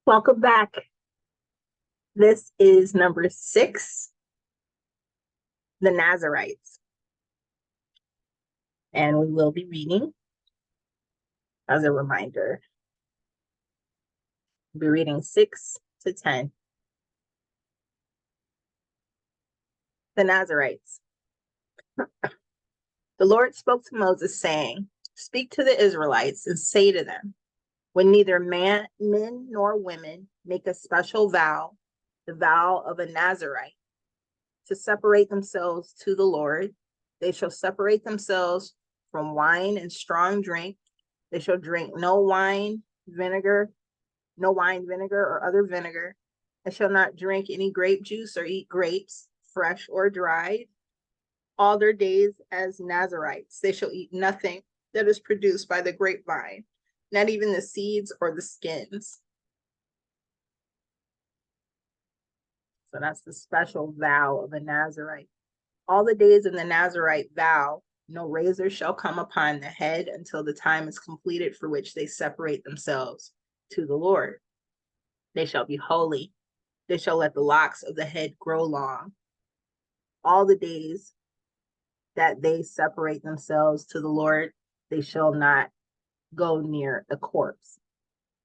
Welcome back. This is number 6, the Nazarites. And we will be reading, as a reminder, we'll be reading 6 to 10. The Nazarites. The Lord spoke to Moses, saying, "Speak to the Israelites and say to them, when neither men nor women make a special vow, the vow of a Nazarite, to separate themselves to the Lord, they shall separate themselves from wine and strong drink. They shall drink no wine, vinegar, or other vinegar. They shall not drink any grape juice or eat grapes, fresh or dried. All their days as Nazarites, they shall eat nothing that is produced by the grapevine, not even the seeds or the skins." So that's the special vow of a Nazarite. All the days of the Nazarite vow, no razor shall come upon the head until the time is completed for which they separate themselves to the Lord. They shall be holy. They shall let the locks of the head grow long. All the days that they separate themselves to the Lord, they shall not go near a corpse.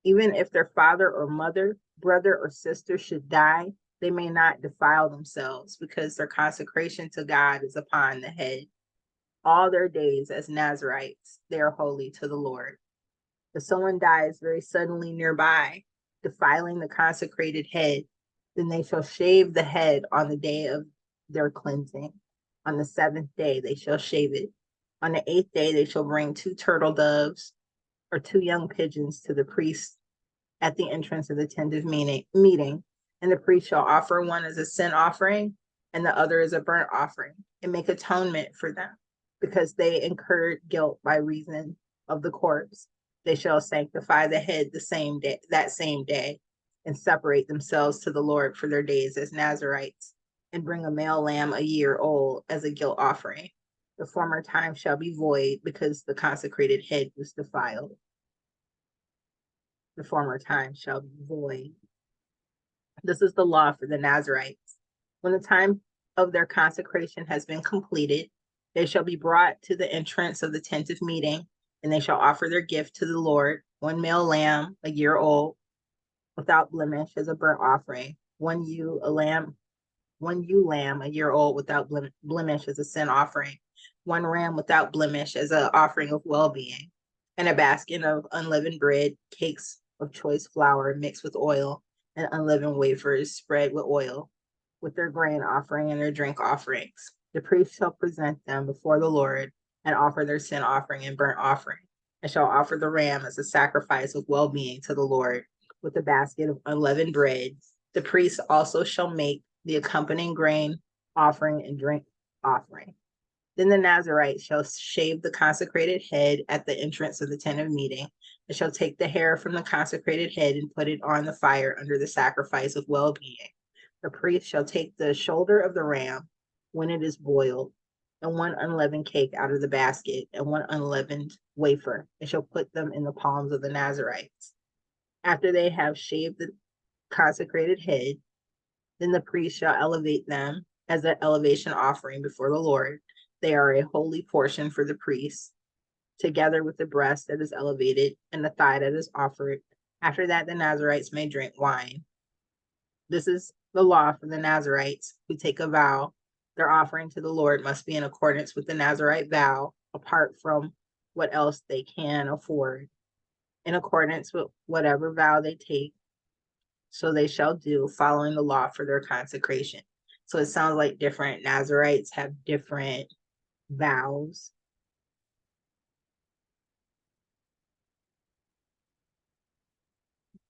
Even if their father or mother, brother or sister should die, they may not defile themselves, because their consecration to God is upon the head. All their days as Nazarites, they are holy to the Lord. If someone dies very suddenly nearby, defiling the consecrated head, then they shall shave the head on the day of their cleansing. On the 7th day, they shall shave it. On the 8th day, they shall bring 2 turtle doves or 2 young pigeons to the priest at the entrance of the tent of meeting, and the priest shall offer one as a sin offering and the other as a burnt offering, and make atonement for them, because they incurred guilt by reason of the corpse. They shall sanctify the head that same day, and separate themselves to the Lord for their days as Nazarites, and bring a male lamb a year old as a guilt offering. The former time shall be void, because the consecrated head was defiled. The former time shall be void. This is the law for the Nazarites. When the time of their consecration has been completed, they shall be brought to the entrance of the tent of meeting, and they shall offer their gift to the Lord: 1 male lamb a year old, without blemish, as a burnt offering; one ewe lamb a year old, without blemish, as a sin offering; 1 ram without blemish, as an offering of well-being; and a basket of unleavened bread, cakes of choice flour mixed with oil, and unleavened wafers spread with oil, with their grain offering and their drink offerings. The priest shall present them before the Lord, and offer their sin offering and burnt offering, and shall offer the ram as a sacrifice of well-being to the Lord, with a basket of unleavened bread. The priest also shall make the accompanying grain offering and drink offering. Then the Nazarite shall shave the consecrated head at the entrance of the tent of meeting, and shall take the hair from the consecrated head and put it on the fire under the sacrifice of well-being. The priest shall take the shoulder of the ram when it is boiled, and 1 unleavened cake out of the basket, and 1 unleavened wafer, and shall put them in the palms of the Nazarites. After they have shaved the consecrated head, then the priest shall elevate them as an elevation offering before the Lord. They are a holy portion for the priest, together with the breast that is elevated and the thigh that is offered. After that, the Nazarites may drink wine. This is the law for the Nazarites who take a vow. Their offering to the Lord must be in accordance with the Nazarite vow, apart from what else they can afford, in accordance with whatever vow they take. So they shall do, following the law for their consecration. So it sounds like different Nazarites have different vows.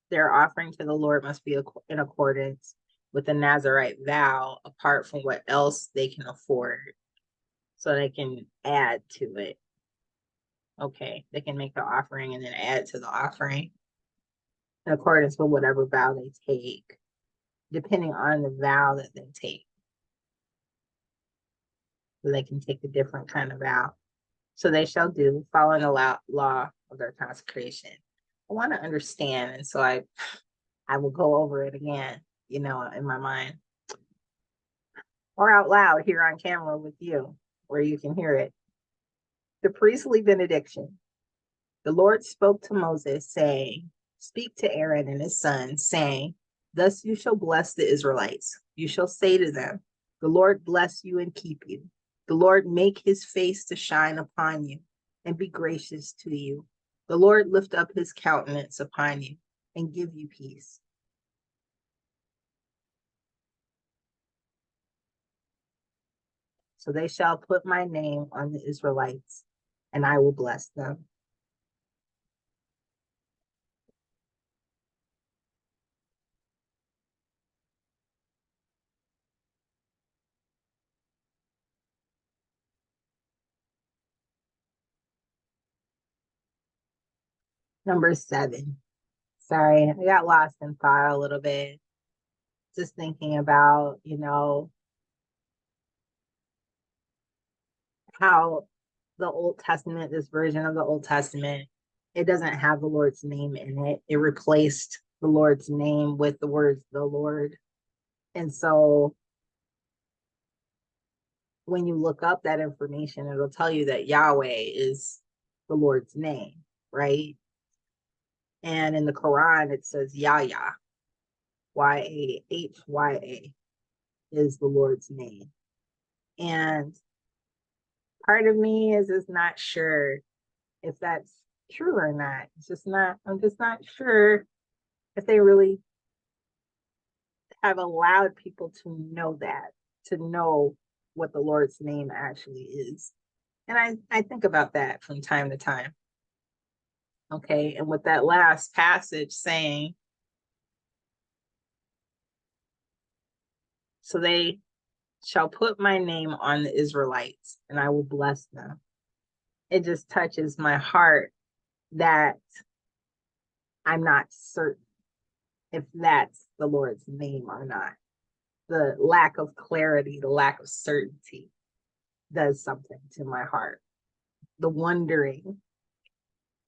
Their offering to the Lord must be in accordance with the Nazarite vow, apart from what else they can afford, so they can add to it. Okay, they can make the offering and then add to the offering in accordance with whatever vow they take, depending on the vow that they take. So they can take a different kind of vow. So they shall do, following the law of their consecration. I want to understand, and so I I will go over it again, in my mind or out loud here on camera with you where you can hear it. The priestly benediction. The Lord spoke to Moses, saying, speak to Aaron and his sons, saying, thus you shall bless the Israelites. You shall say to them, the Lord bless you and keep you. The Lord make his face to shine upon you and be gracious to you. The Lord lift up his countenance upon you and give you peace. So they shall put my name on the Israelites, and I will bless them. Number 7. Sorry, I got lost in thought a little bit. Just thinking about, how the Old Testament, this version of the Old Testament, it doesn't have the Lord's name in it. It replaced the Lord's name with the words the Lord. And so when you look up that information, it'll tell you that Yahweh is the Lord's name, right? And in the Quran, it says Yahya, Yahya is the Lord's name. And part of me is just not sure if that's true or not. I'm just not sure if they really have allowed people to know that, to know what the Lord's name actually is. And I think about that from time to time. Okay, and with that last passage saying, so they shall put my name on the Israelites and I will bless them. It just touches my heart that I'm not certain if that's the Lord's name or not. The lack of clarity, the lack of certainty does something to my heart. The wondering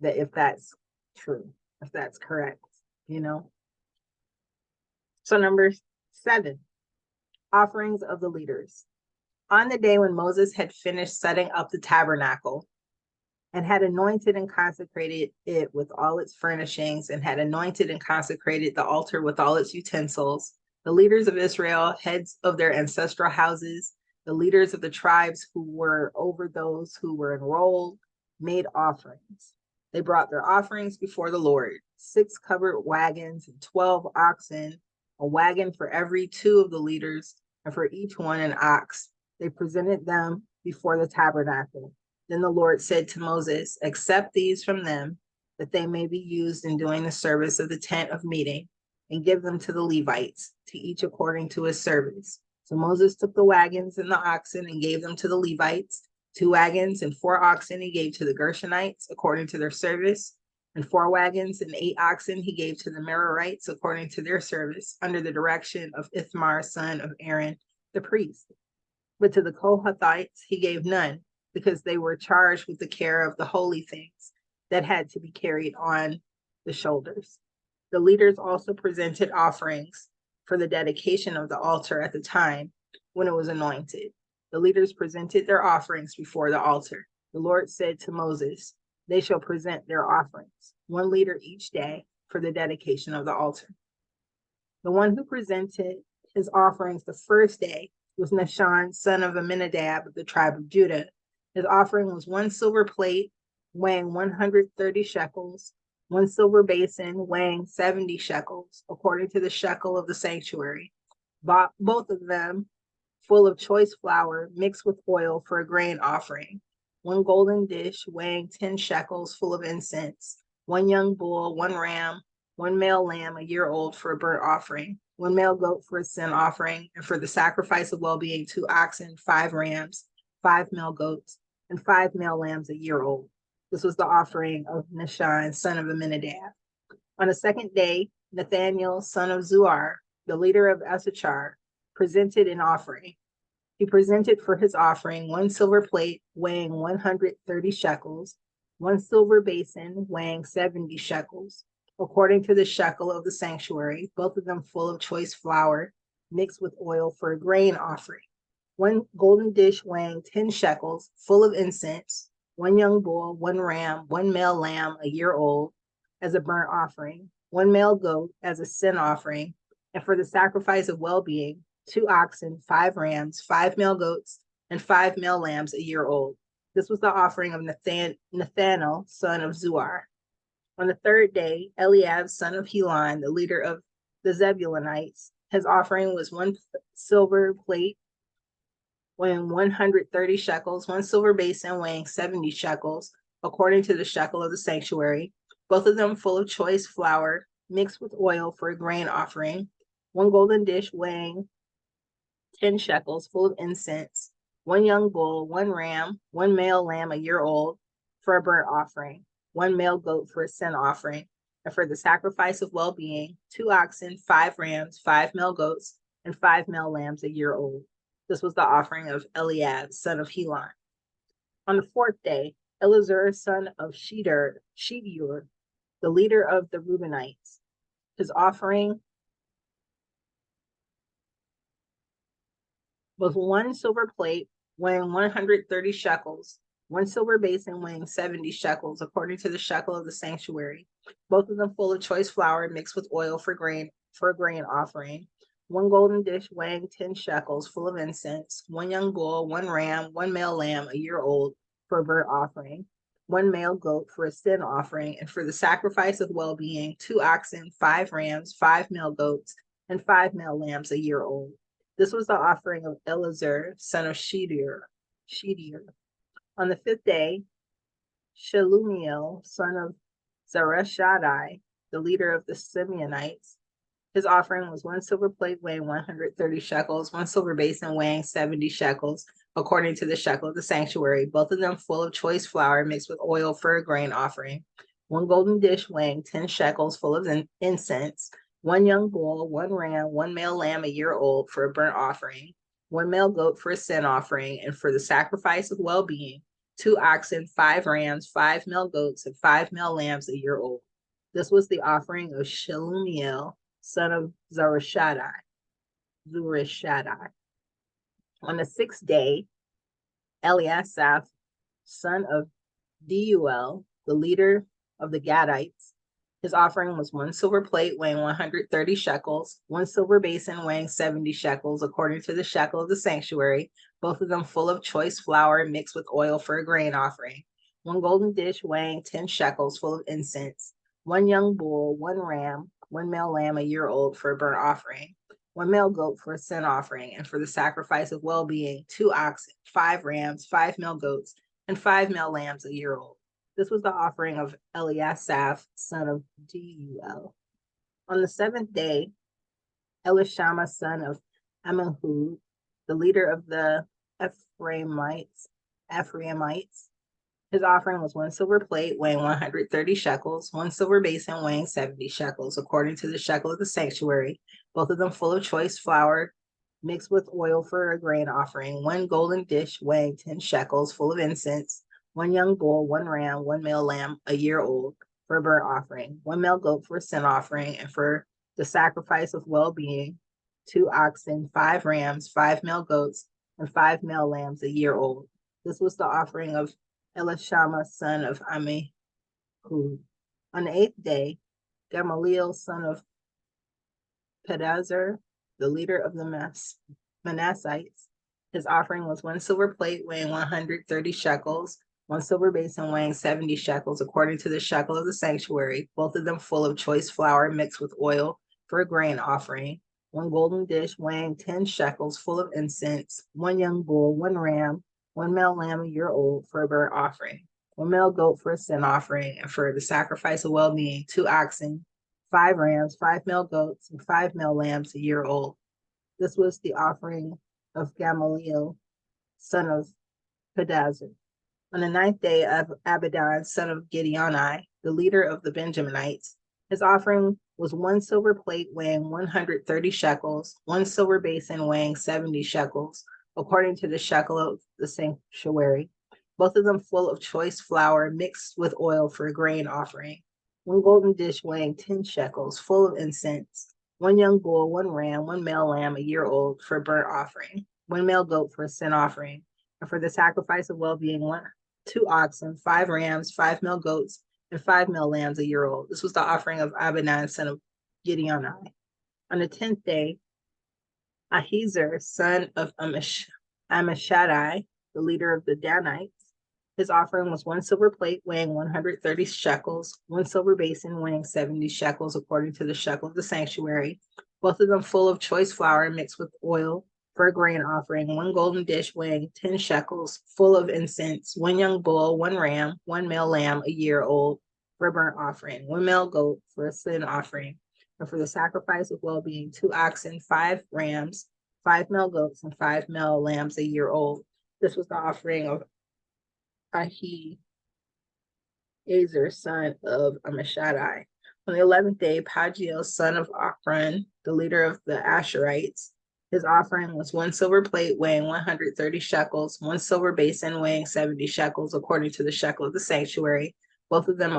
that if that's true, if that's correct, So number 7, offerings of the leaders. On the day when Moses had finished setting up the tabernacle and had anointed and consecrated it with all its furnishings and had anointed and consecrated the altar with all its utensils, the leaders of Israel, heads of their ancestral houses, the leaders of the tribes who were over those who were enrolled, made offerings. They brought their offerings before the Lord, 6 covered wagons and 12 oxen, a wagon for every 2 of the leaders, and for each one an ox. They presented them before the tabernacle. Then the Lord said to Moses, accept these from them, that they may be used in doing the service of the tent of meeting, and give them to the Levites, to each according to his service. So Moses took the wagons and the oxen and gave them to the Levites. 2 wagons and 4 oxen he gave to the Gershonites according to their service, and 4 wagons and 8 oxen he gave to the Merarites according to their service, under the direction of Ithamar, son of Aaron, the priest. But to the Kohathites he gave none, because they were charged with the care of the holy things that had to be carried on the shoulders. The leaders also presented offerings for the dedication of the altar at the time when it was anointed. The leaders presented their offerings before the altar. The Lord said to Moses, they shall present their offerings, 1 leader each day, for the dedication of the altar. The one who presented his offerings the first day was Nahshon, son of Amminadab of the tribe of Judah. His offering was 1 silver plate weighing 130 shekels, 1 silver basin weighing 70 shekels, according to the shekel of the sanctuary, both of them full of choice flour mixed with oil for a grain offering, 1 golden dish weighing 10 shekels full of incense, 1 young bull, 1 ram, 1 male lamb a year old for a burnt offering, 1 male goat for a sin offering, and for the sacrifice of well-being 2 oxen, 5 rams, 5 male goats, and 5 male lambs a year old. This was the offering of Nahshon, son of Amminadab. On the second day, Nathaniel, son of Zuar, the leader of Issachar, presented an offering. He presented for his offering 1 silver plate weighing 130 shekels, 1 silver basin weighing 70 shekels, according to the shekel of the sanctuary, both of them full of choice flour mixed with oil for a grain offering. 1 golden dish weighing 10 shekels, full of incense, 1 young bull, 1 ram, 1 male lamb a year old as a burnt offering, 1 male goat as a sin offering, and for the sacrifice of well-being, 2 oxen, 5 rams, 5 male goats, and 5 male lambs a year old. This was the offering of Nathanael, son of Zuar. On the third day, Eliab, son of Helon, the leader of the Zebulunites, his offering was 1 silver plate weighing 130 shekels, 1 silver basin weighing 70 shekels, according to the shekel of the sanctuary, both of them full of choice flour mixed with oil for a grain offering, 1 golden dish weighing 10 shekels, full of incense, 1 young bull, 1 ram, 1 male lamb a year old for a burnt offering, 1 male goat for a sin offering, and for the sacrifice of well-being, 2 oxen, 5 rams, 5 male goats, and 5 male lambs a year old. This was the offering of Eliab, son of Helon. On the fourth day, Elazar, son of Shedeur, the leader of the Reubenites, his offering was 1 silver plate weighing 130 shekels, 1 silver basin weighing 70 shekels, according to the shekel of the sanctuary, both of them full of choice flour mixed with oil for a grain offering, 1 golden dish weighing 10 shekels, full of incense, 1 young bull, 1 ram, 1 male lamb a year old for a burnt offering, 1 male goat for a sin offering, and for the sacrifice of well-being, 2 oxen, 5 rams, 5 male goats, and 5 male lambs a year old. This was the offering of Elazar, son of Shedeur. On the fifth day, Shelumiel, son of Zurishaddai, the leader of the Simeonites, his offering was 1 silver plate weighing 130 shekels, 1 silver basin weighing 70 shekels, according to the shekel of the sanctuary, both of them full of choice flour mixed with oil for a grain offering, 1 golden dish weighing 10 shekels, full of incense, 1 young bull, 1 ram, 1 male lamb a year old for a burnt offering, 1 male goat for a sin offering, and for the sacrifice of well-being, 2 oxen, 5 rams, 5 male goats, and 5 male lambs a year old. This was the offering of Shelumiel, son of Zurishaddai. On the sixth day, Eliasaph, son of Deuel, the leader of the Gadites, his offering was 1 silver plate weighing 130 shekels, 1 silver basin weighing 70 shekels, according to the shekel of the sanctuary, both of them full of choice flour mixed with oil for a grain offering, 1 golden dish weighing 10 shekels, full of incense, 1 young bull, 1 ram, 1 male lamb a year old for a burnt offering, 1 male goat for a sin offering, and for the sacrifice of well-being, 2 oxen, 5 rams, 5 male goats, and 5 male lambs a year old. This was the offering of Eliasaph, son of Deuel. On the seventh day, Elishama, son of Ammihud, the leader of the Ephraimites, his offering was 1 silver plate weighing 130 shekels, 1 silver basin weighing 70 shekels, according to the shekel of the sanctuary, both of them full of choice flour mixed with oil for a grain offering, 1 golden dish weighing 10 shekels, full of incense, 1 young bull, 1 ram, 1 male lamb a year old for a burnt offering, 1 male goat for a sin offering, and for the sacrifice of well-being, 2 oxen, 5 rams, 5 male goats, and 5 male lambs a year old. This was the offering of Elishama, son of Ammihud. On the eighth day, Gamaliel, son of Pedazur, the leader of the Manassites, his offering was 1 silver plate weighing 130 shekels, 1 silver basin weighing 70 shekels, according to the shekel of the sanctuary, both of them full of choice flour mixed with oil for a grain offering, 1 golden dish weighing 10 shekels, full of incense, 1 young bull, 1 ram, 1 male lamb a year old for a burnt offering, 1 male goat for a sin offering, and for the sacrifice of well-being, 2 oxen, 5 rams, 5 male goats, and 5 male lambs a year old. This was the offering of Gamaliel, son of Pedazur. On the ninth day of Abidan, son of Gideoni, the leader of the Benjaminites, his offering was 1 silver plate weighing 130 shekels, 1 silver basin weighing 70 shekels, according to the shekel of the sanctuary, both of them full of choice flour mixed with oil for a grain offering, one golden dish weighing 10 shekels, full of incense, one young bull, one ram, one male lamb a year old for a burnt offering, one male goat for a sin offering, and for the sacrifice of well-being, two oxen, 5 rams, 5 male goats, and 5 male lambs a year old. This was the offering of Abidan, son of Gideoni. On the 10th day, Ahiezer, son of Ammishaddai, the leader of the Danites. His offering was one silver plate weighing 130 shekels, one silver basin weighing 70 shekels according to the shekel of the sanctuary, both of them full of choice flour mixed with oil for a grain offering, one golden dish weighing 10 shekels, full of incense, one young bull, one ram, one male lamb a year old for a burnt offering, one male goat for a sin offering, and for the sacrifice of well-being, 2 oxen, 5 rams, 5 male goats, and 5 male lambs a year old. This was the offering of Ahiezer, son of Ammishaddai. On the 11th day, Pagiel, son of Ochran, the leader of the Asherites, his offering was one silver plate weighing 130 shekels, one silver basin weighing 70 shekels, according to the shekel of the sanctuary, both of them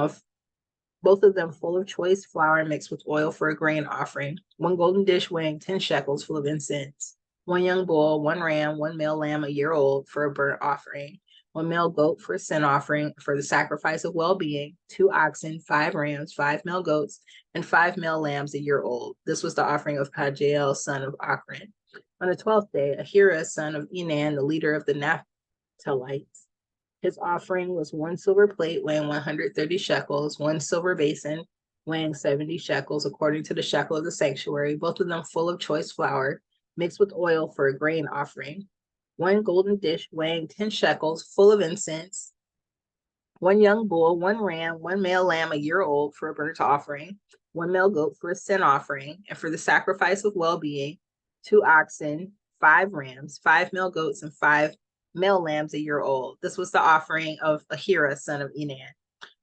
full of choice flour mixed with oil for a grain offering, one golden dish weighing 10 shekels full of incense, one young bull, one ram, one male lamb a year old for a burnt offering, one male goat for a sin offering for the sacrifice of well-being, 2 oxen, 5 rams, 5 male goats, and 5 male lambs a year old. This was the offering of Pagiel, son of Ochran. On the 12th day, Ahira, son of Enan, the leader of the Naphtalites, his offering was one silver plate weighing 130 shekels, one silver basin weighing 70 shekels, according to the shekel of the sanctuary, both of them full of choice flour, mixed with oil for a grain offering, one golden dish weighing 10 shekels, full of incense, one young bull, one ram, one male lamb a year old for a burnt offering, one male goat for a sin offering, and for the sacrifice of well-being, 2 oxen, 5 rams, 5 male goats, and 5 male lambs a year old. This was the offering of Ahira, son of Enan.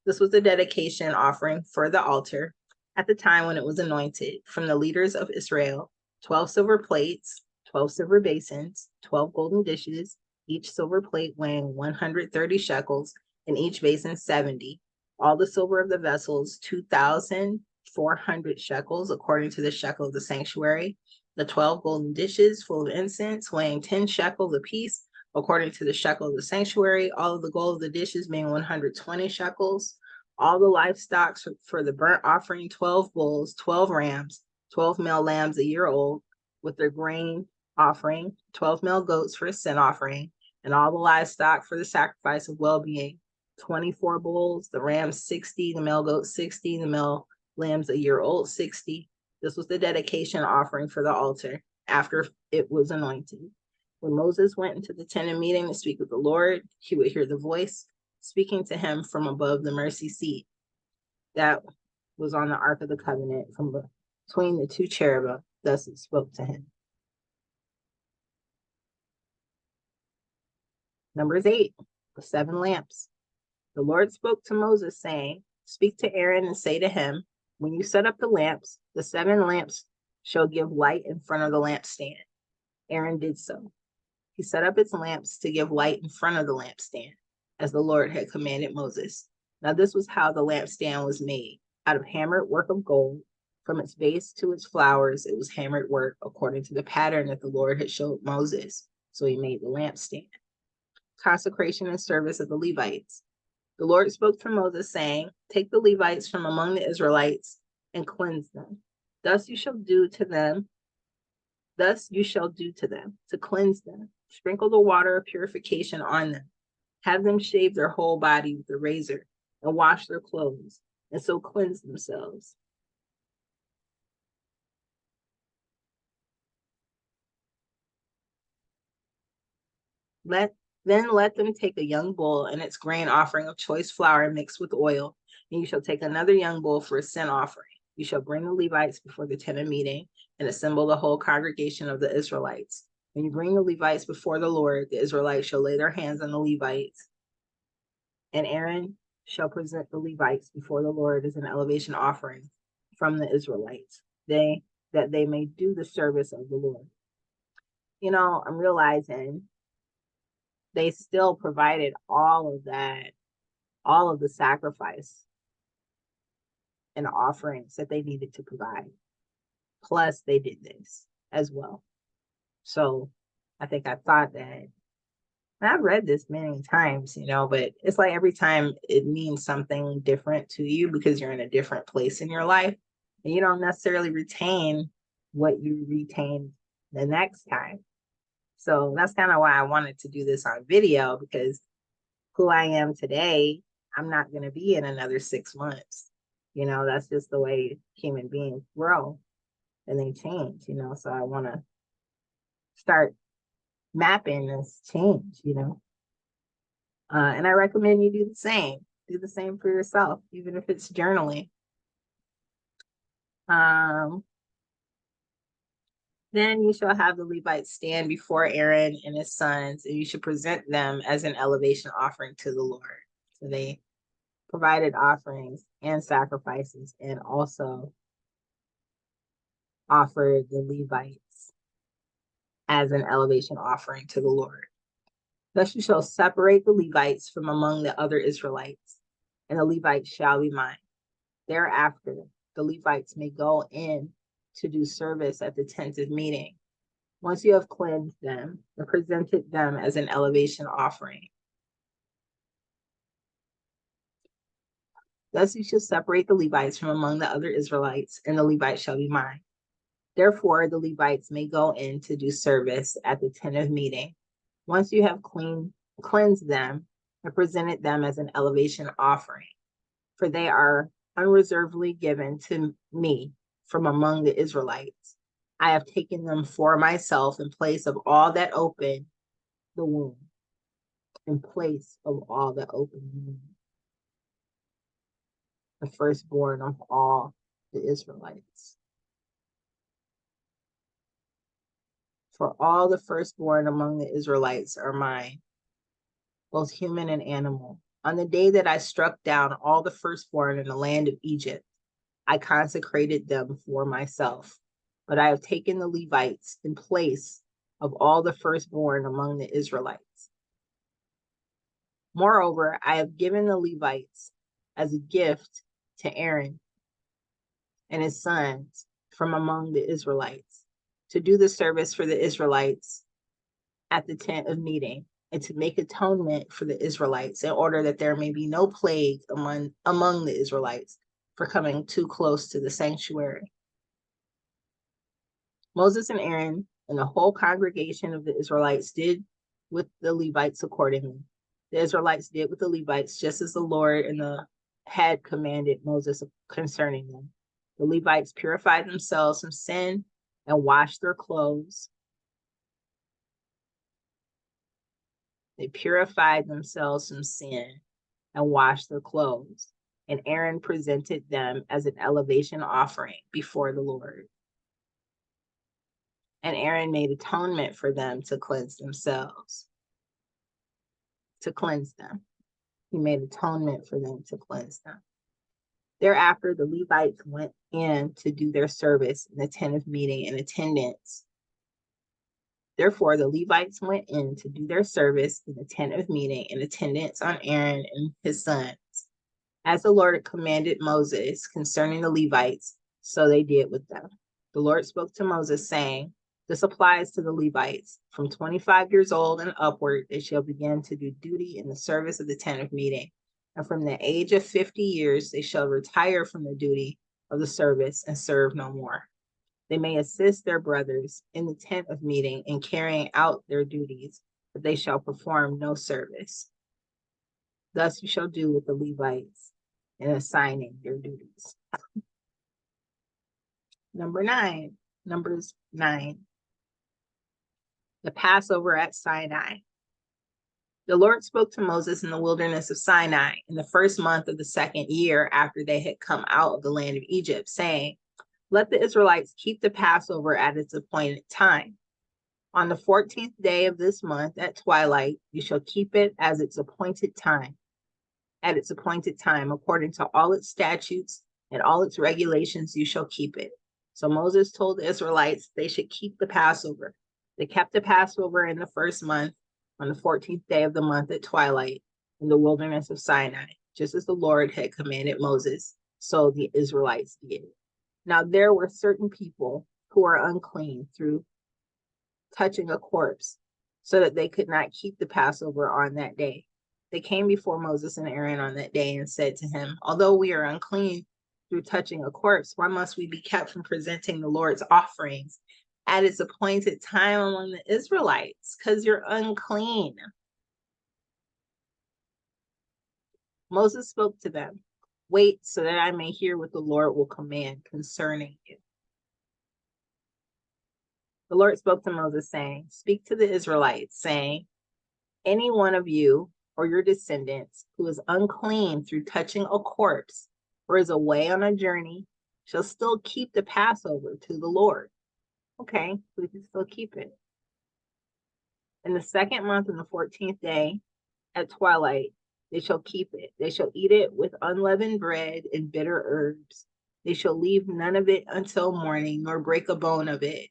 This was the dedication offering for the altar at the time when it was anointed from the leaders of Israel, 12 silver plates, 12 silver basins, 12 golden dishes, each silver plate weighing 130 shekels, and each basin 70. All the silver of the vessels, 2,400 shekels, according to the shekel of the sanctuary. The 12 golden dishes full of incense, weighing 10 shekels apiece, according to the shekel of the sanctuary. All of the gold of the dishes being 120 shekels. All the livestock for the burnt offering, 12 bulls, 12 rams, 12 male lambs a year old, with their grain offering, 12 male goats for a sin offering, and all the livestock for the sacrifice of well-being, 24 bulls, the rams 60, the male goats 60, the male lambs a year old 60. This was the dedication offering for the altar after it was anointed. When Moses went into the tent of meeting to speak with the Lord, he would hear the voice speaking to him from above the mercy seat that was on the Ark of the Covenant from between the two cherubim. Thus it spoke to him. Numbers 8, the 7 lamps. The Lord spoke to Moses, saying, "Speak to Aaron and say to him, when you set up the lamps, the 7 lamps shall give light in front of the lampstand." Aaron did so. He set up its lamps to give light in front of the lampstand, as the Lord had commanded Moses. Now this was how the lampstand was made. Out of hammered work of gold, from its base to its flowers, it was hammered work according to the pattern that the Lord had showed Moses. So he made the lampstand. Consecration and service of the Levites. The Lord spoke to Moses, saying, "Take the Levites from among the Israelites and cleanse them. Thus you shall do to them to cleanse them. Sprinkle the water of purification on them. Have them shave their whole body with a razor and wash their clothes, and so cleanse themselves. Let them take a young bull and its grain offering of choice flour mixed with oil, and you shall take another young bull for a sin offering. You shall bring the Levites before the tent of meeting and assemble the whole congregation of the Israelites. When you bring the Levites before the Lord, the Israelites shall lay their hands on the Levites, and Aaron shall present the Levites before the Lord as an elevation offering from the Israelites, that they may do the service of the Lord. I'm realizing they still provided all of that, all of the sacrifice and offerings that they needed to provide. Plus, they did this as well. So I think I thought that, and I've read this many times, but it's like every time it means something different to you because you're in a different place in your life and you don't necessarily retain what you retain the next time. So that's kind of why I wanted to do this on video, because who I am today, I'm not going to be in another 6 months. That's just the way human beings grow and they change, so I want to start mapping this change, and I recommend you do the same. Do the same for yourself, even if it's journaling. Then you shall have the Levites stand before Aaron and his sons, and you should present them as an elevation offering to the Lord. So they provided offerings and sacrifices and also offered the Levites as an elevation offering to the Lord. Thus you shall separate the Levites from among the other Israelites, and the Levites shall be mine. Thereafter, the Levites may go in to do service at the tent of meeting, once you have cleansed them and presented them as an elevation offering. Thus you shall separate the Levites from among the other Israelites, and the Levites shall be mine. Therefore, the Levites may go in to do service at the tent of meeting, once you have cleansed them and presented them as an elevation offering, for they are unreservedly given to me from among the Israelites. I have taken them for myself in place of all that open the womb. In place of all that open the womb. The firstborn of all the Israelites. For all the firstborn among the Israelites are mine, both human and animal. On the day that I struck down all the firstborn in the land of Egypt, I consecrated them for myself. But I have taken the Levites in place of all the firstborn among the Israelites. Moreover, I have given the Levites as a gift to Aaron and his sons from among the Israelites to do the service for the Israelites at the tent of meeting, and to make atonement for the Israelites, in order that there may be no plague among the Israelites for coming too close to the sanctuary. Moses and Aaron and the whole congregation of the Israelites did with the Levites accordingly. The Israelites did with the Levites just as the Lord had commanded Moses concerning them. The Levites purified themselves from sin and washed their clothes. They purified themselves from sin and washed their clothes. And Aaron presented them as an elevation offering before the Lord. And Aaron made atonement for them to cleanse themselves. To cleanse them. He made atonement for them to cleanse them. Thereafter, the Levites went in to do their service in the tent of meeting in attendance. Therefore, the Levites went in to do their service in the tent of meeting in attendance on Aaron and his sons. As the Lord had commanded Moses concerning the Levites, so they did with them. The Lord spoke to Moses, saying, this applies to the Levites. From 25 years old and upward, they shall begin to do duty in the service of the tent of meeting. And from the age of 50 years, they shall retire from the duty of the service and serve no more. They may assist their brothers in the tent of meeting in carrying out their duties, but they shall perform no service. Thus you shall do with the Levites in assigning their duties. Numbers 9. The Passover at Sinai. The Lord spoke to Moses in the wilderness of Sinai in the first month of the second year after they had come out of the land of Egypt, saying, let the Israelites keep the Passover at its appointed time. On the 14th day of this month at twilight, you shall keep it as its appointed time. At its appointed time, according to all its statutes and all its regulations, you shall keep it. So Moses told the Israelites they should keep the Passover. They kept the Passover in the first month on the 14th day of the month at twilight in the wilderness of Sinai, just as the Lord had commanded Moses. So the Israelites did. Now there were certain people who were unclean through touching a corpse, so that they could not keep the Passover on that day. They came before Moses and Aaron on that day and said to him, although we are unclean through touching a corpse, why must we be kept from presenting the Lord's offerings at its appointed time among the Israelites? Because you're unclean. Moses spoke to them, wait so that I may hear what the Lord will command concerning you. The Lord spoke to Moses, saying, speak to the Israelites, saying, any one of you or your descendants who is unclean through touching a corpse or is away on a journey shall still keep the Passover to the Lord. Okay, we can still keep it. In the second month, on the 14th day at twilight, they shall keep it. They shall eat it with unleavened bread and bitter herbs. They shall leave none of it until morning, nor break a bone of it.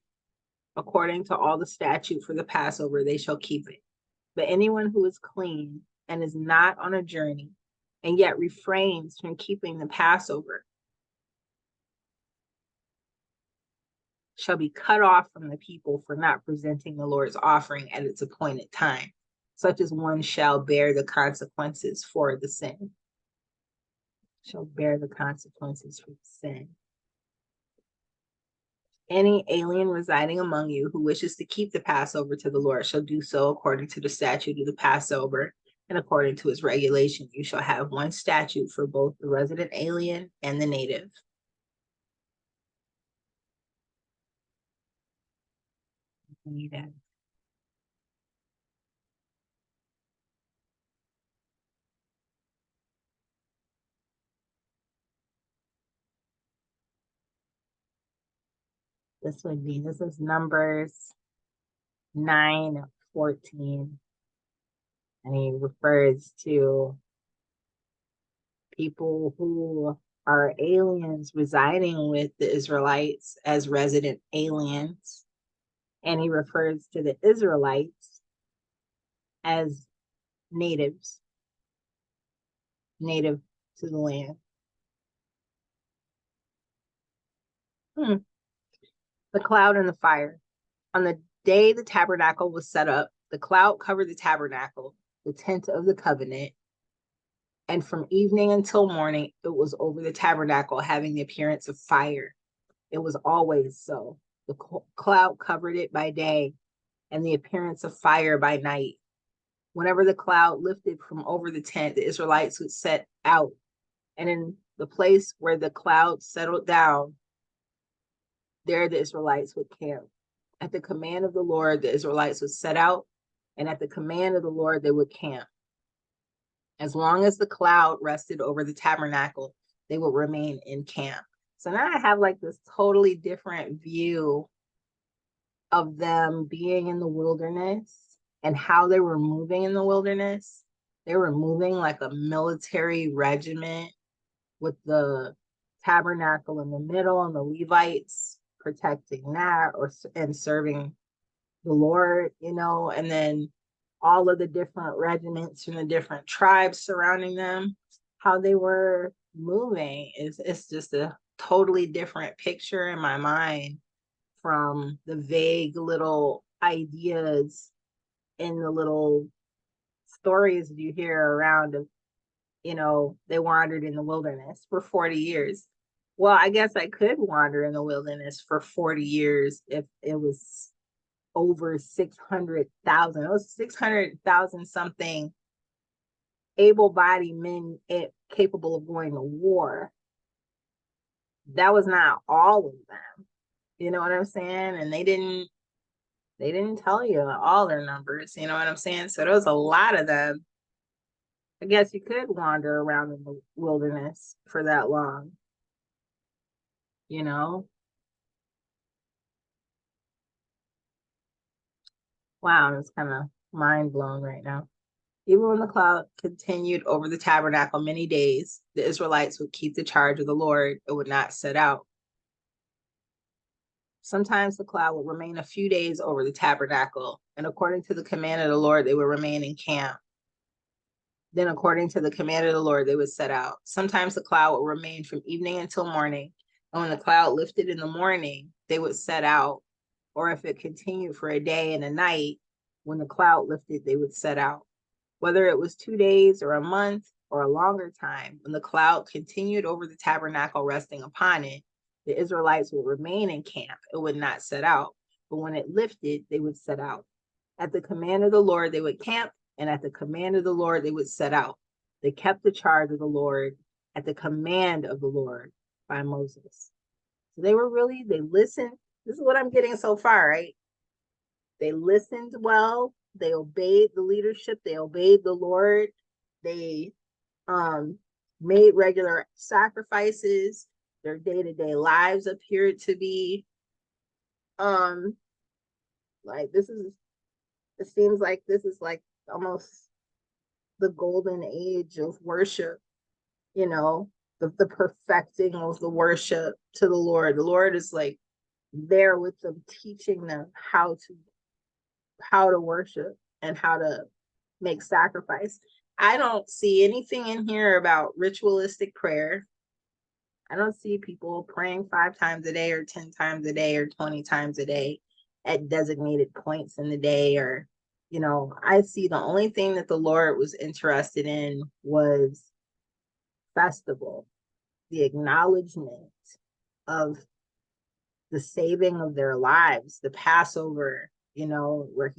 According to all the statute for the Passover, they shall keep it. But anyone who is clean and is not on a journey and yet refrains from keeping the Passover shall be cut off from the people for not presenting the Lord's offering at its appointed time. Such as one shall bear the consequences for the sin. Shall bear the consequences for the sin. Any alien residing among you who wishes to keep the Passover to the Lord shall do so according to the statute of the Passover and according to its regulation. You shall have one statute for both the resident alien and the native. Native. This is Numbers 9:14. And he refers to people who are aliens residing with the Israelites as resident aliens. And he refers to the Israelites as natives, native to the land. The cloud and the fire. On the day the tabernacle was set up, the cloud covered the tabernacle, the tent of the covenant, and from evening until morning, it was over the tabernacle, having the appearance of fire. It was always so. The cloud covered it by day, and the appearance of fire by night. Whenever the cloud lifted from over the tent, the Israelites would set out, and in the place where the cloud settled down, there the Israelites would camp. At the command of the Lord, the Israelites would set out, and at the command of the Lord, they would camp. As long as the cloud rested over the tabernacle, they would remain in camp. So now I have like this totally different view of them being in the wilderness and how they were moving in the wilderness. They were moving like a military regiment with the tabernacle in the middle and the Levites protecting that and serving the Lord, and then all of the different regiments from the different tribes surrounding them, how they were moving it's just a totally different picture in my mind from the vague little ideas in the little stories you hear around of, they wandered in the wilderness for 40 years. Well, I guess I could wander in the wilderness for 40 years if it was over 600,000. It was 600,000 something able-bodied men capable of going to war. That was not all of them. You know what I'm saying? And they didn't tell you all their numbers. You know what I'm saying? So there was a lot of them. I guess you could wander around in the wilderness for that long. Wow, I'm just kind of mind blown right now. Even when the cloud continued over the tabernacle many days, the Israelites would keep the charge of the Lord. It would not set out. Sometimes the cloud would remain a few days over the tabernacle, and according to the command of the Lord, they would remain in camp. Then, according to the command of the Lord, they would set out. Sometimes the cloud would remain from evening until morning. And when the cloud lifted in the morning, they would set out. Or if it continued for a day and a night, when the cloud lifted, they would set out. Whether it was 2 days or a month or a longer time, when the cloud continued over the tabernacle resting upon it, the Israelites would remain in camp. It would not set out. But when it lifted, they would set out. At the command of the Lord, they would camp, and at the command of the Lord, they would set out. They kept the charge of the Lord at the command of the Lord by Moses. So they listened. This is what I'm getting so far, right? They listened well. They obeyed the leadership. They obeyed the Lord. They made regular sacrifices. Their day-to-day lives appeared to be like it seems like this is like almost the golden age of worship, you know, the perfecting of the worship to the Lord. The Lord is like there with them, teaching them how to worship and how to make sacrifice. I don't see anything in here about ritualistic prayer. I don't see people praying 5 times a day or 10 times a day or 20 times a day at designated points in the day. Or, I see the only thing that the Lord was interested in was festival, the acknowledgement of the saving of their lives, the Passover, where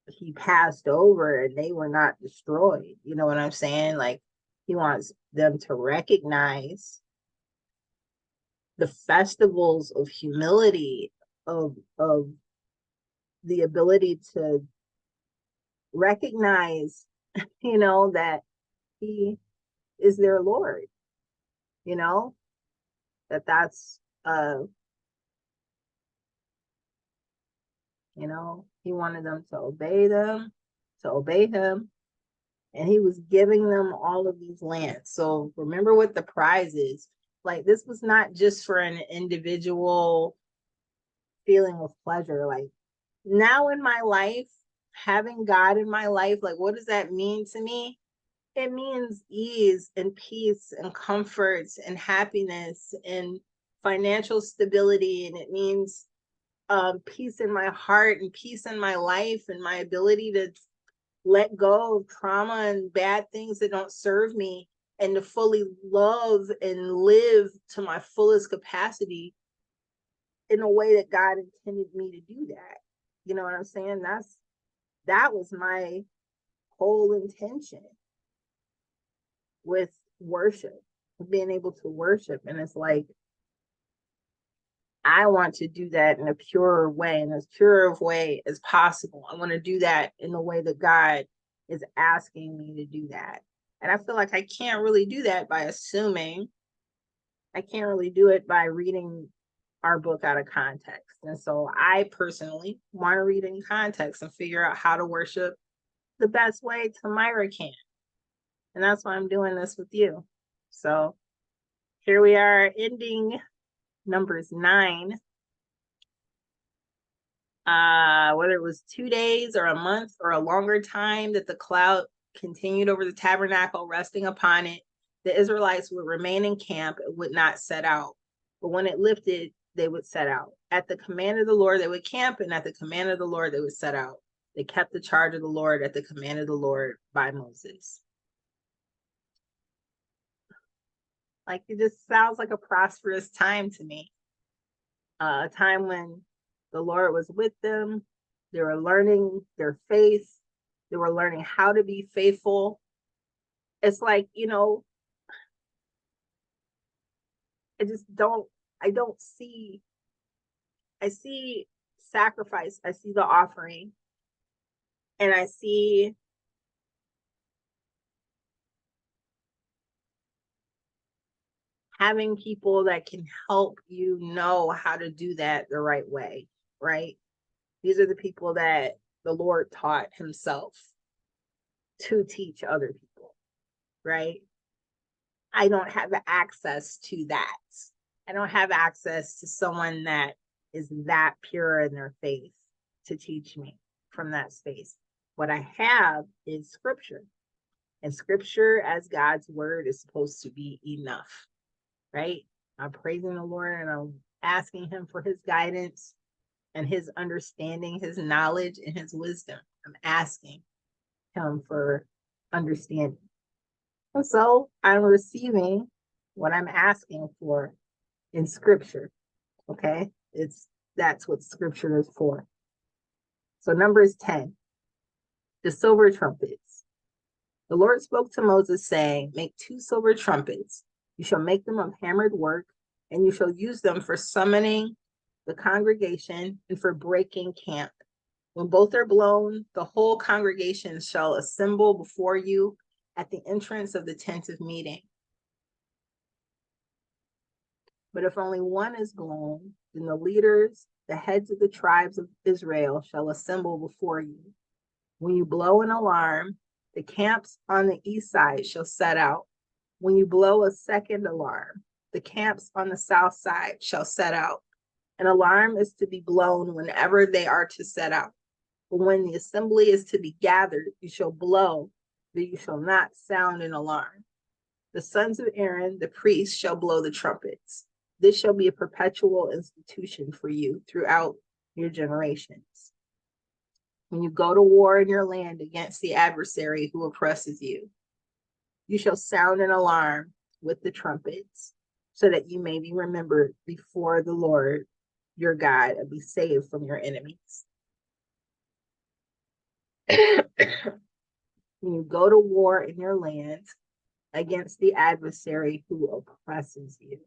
he passed over and they were not destroyed. You know what I'm saying? Like, he wants them to recognize the festivals of humility, of the ability to recognize, that he is their Lord, that's he wanted them to obey him, and he was giving them all of these lands. So remember what the prize is. Like, this was not just for an individual feeling of pleasure. Like, now in my life, having God in my life, like, what does that mean to me? It means ease and peace and comfort and happiness and financial stability. And it means peace in my heart and peace in my life and my ability to let go of trauma and bad things that don't serve me, and to fully love and live to my fullest capacity in a way that God intended me to do that. You know what I'm saying? That was my whole intention with worship, being able to worship. And it's like, I want to do that in a purer way, in as pure of way as possible. I want to do that in the way that God is asking me to do that. And I feel like I can't really do that by assuming. I can't really do it by reading our book out of context. And so I personally want to read in context and figure out how to worship the best way Tamira can. And that's why I'm doing this with you. So here we are, ending Numbers 9. Whether it was 2 days or a month or a longer time that the cloud continued over the tabernacle, resting upon it, the Israelites would remain in camp and would not set out. But when it lifted, they would set out. At the command of the Lord, they would camp, and at the command of the Lord, they would set out. They kept the charge of the Lord at the command of the Lord by Moses. Like, it just sounds like a prosperous time to me. A time when the Lord was with them. They were learning their faith. They were learning how to be faithful. It's like, I see sacrifice. I see the offering. And I see having people that can help you know how to do that the right way, right? These are the people that the Lord taught himself to teach other people, right? I don't have access to that. I don't have access to someone that is that pure in their faith to teach me from that space. What I have is scripture. And scripture as God's word is supposed to be enough, right? I'm praising the Lord and I'm asking him for his guidance and his understanding, his knowledge, and his wisdom. I'm asking him for understanding. And so I'm receiving what I'm asking for in scripture. Okay. That's what scripture is for. So Numbers 10, the silver trumpets. The Lord spoke to Moses, saying, make 2 silver trumpets. You shall make them of hammered work, and you shall use them for summoning the congregation and for breaking camp. When both are blown, the whole congregation shall assemble before you at the entrance of the tent of meeting. But if only one is blown, then the leaders, the heads of the tribes of Israel, shall assemble before you. When you blow an alarm, the camps on the east side shall set out. When you blow a second alarm, the camps on the south side shall set out. An alarm is to be blown whenever they are to set out. But when the assembly is to be gathered, you shall blow, but you shall not sound an alarm. The sons of Aaron, the priests, shall blow the trumpets. This shall be a perpetual institution for you throughout your generations. When you go to war in your land against the adversary who oppresses you, you shall sound an alarm with the trumpets, so that you may be remembered before the Lord your God and be saved from your enemies. When you go to war in your land against the adversary who oppresses you.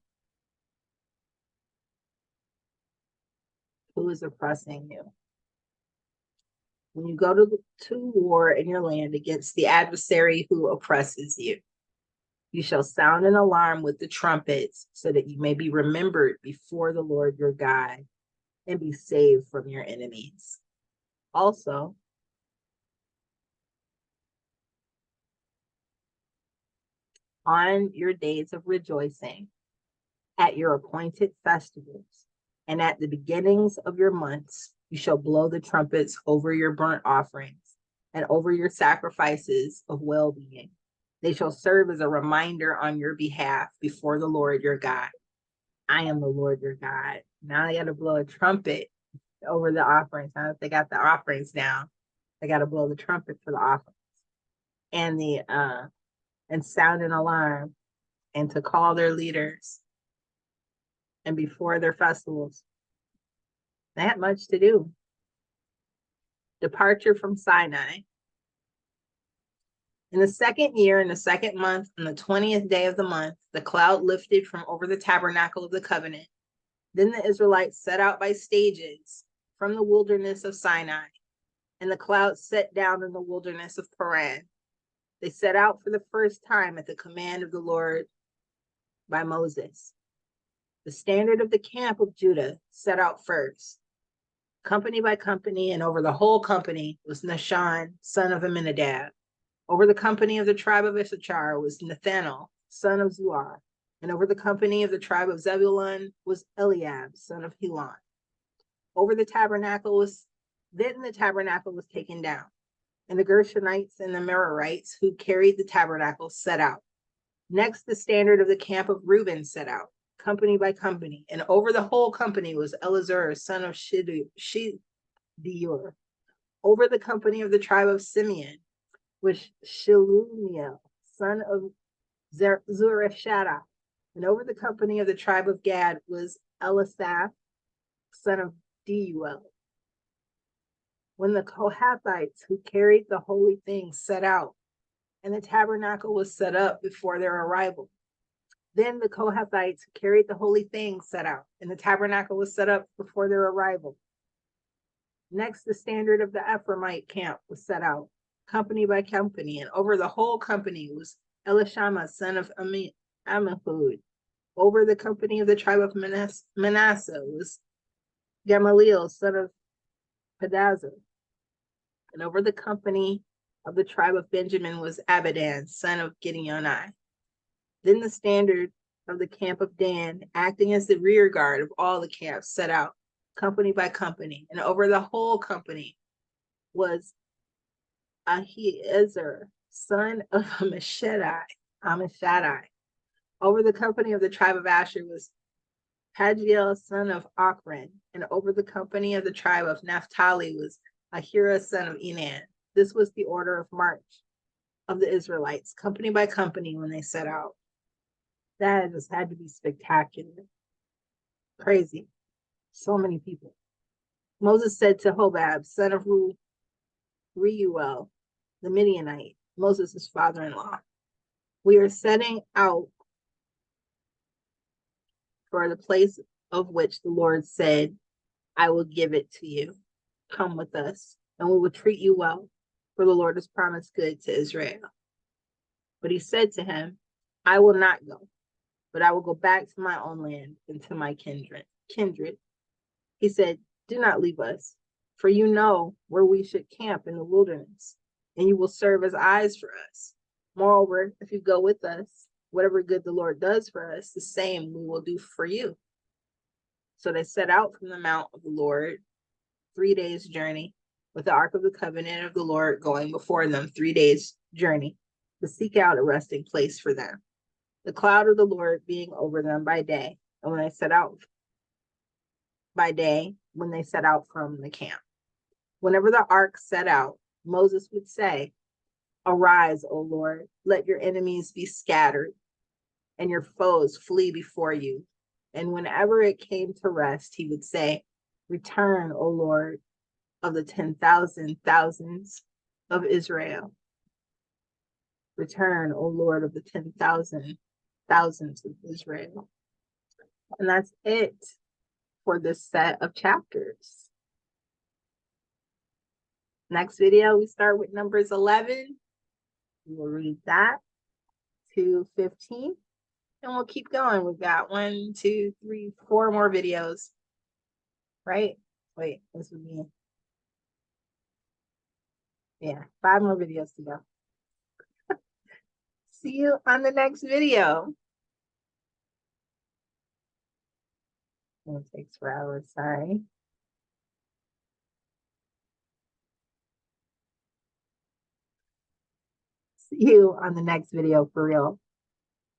Who is oppressing you? When you go to war in your land against the adversary who oppresses you, you shall sound an alarm with the trumpets, so that you may be remembered before the Lord your God and be saved from your enemies. Also, on your days of rejoicing, at your appointed festivals, and at the beginnings of your months, you shall blow the trumpets over your burnt offerings and over your sacrifices of well-being. They shall serve as a reminder on your behalf before the Lord your God. I am the Lord your God. Now they got to blow a trumpet over the offerings. Now that they got the offerings down, they got to blow the trumpet for the offerings and sound an alarm and to call their leaders and before their festivals. They had much to do. Departure from Sinai. In the second year, in the second month, on the 20th day of the month, the cloud lifted from over the tabernacle of the covenant. Then the Israelites set out by stages from the wilderness of Sinai, and the cloud set down in the wilderness of Paran. They set out for the first time at the command of the Lord by Moses. The standard of the camp of Judah set out first, company by company, and over the whole company was Nahshon, son of Amminadab. Over the company of the tribe of Issachar was Nathanael, son of Zuar. And over the company of the tribe of Zebulun was Eliab, son of Helon. Over the tabernacle was taken down, and the Gershonites and the Merarites who carried the tabernacle set out. Next, the standard of the camp of Reuben set out, company by company, and over the whole company was Elazar, son of Shedeur. Over the company of the tribe of Simeon was Shelumiel, son of Zureshadai, and over the company of the tribe of Gad was Elisaph, son of Deuel. When the Kohathites who carried the holy things set out, and the tabernacle was set up before their arrival, then the Kohathites who carried the holy things set out, and the tabernacle was set up before their arrival. Next, the standard of the Ephraimite camp was set out, company by company, and over the whole company was Elishama, son of Ammihud. Over the company of the tribe of Manasseh was Gamaliel, son of Pedazur. And over the company of the tribe of Benjamin was Abidan, son of Gideoni. Then the standard of the camp of Dan, acting as the rear guard of all the camps, set out, company by company, and over the whole company was Ahiezer, son of Ammishaddai. Over the company of the tribe of Asher was Pagiel, son of Ochran, and over the company of the tribe of Naphtali was Ahira, son of Enan. This was the order of march of the Israelites, company by company, when they set out. That just had to be spectacular. Crazy. So many people. Moses said to Hobab, son of Reuel, the Midianite, Moses' father-in-law, we are setting out for the place of which the Lord said, I will give it to you. Come with us, and we will treat you well, for the Lord has promised good to Israel. But he said to him, I will not go, but I will go back to my own land and to my kindred. He said, do not leave us, for you know where we should camp in the wilderness, and you will serve as eyes for us. Moreover, if you go with us, whatever good the Lord does for us, the same we will do for you. So they set out from the mount of the Lord, 3 days' journey, with the ark of the covenant of the Lord going before them 3 days' journey, to seek out a resting place for them. The cloud of the Lord being over them by day, and when they set out from the camp. Whenever the ark set out, Moses would say, arise, O Lord, let your enemies be scattered, and your foes flee before you. And whenever it came to rest, he would say, return, O Lord, of the 10,000 thousands of Israel. Return, O Lord, of the 10,000 thousands of Israel. And that's it for this set of chapters. Next video, we start with Numbers 11. We will read that to 15, and we'll keep going. We've got 1, 2, 3, 4 more videos, right? Wait, this would be, 5 more videos to go. See you on the next video. It takes forever, sorry. See you on the next video for real.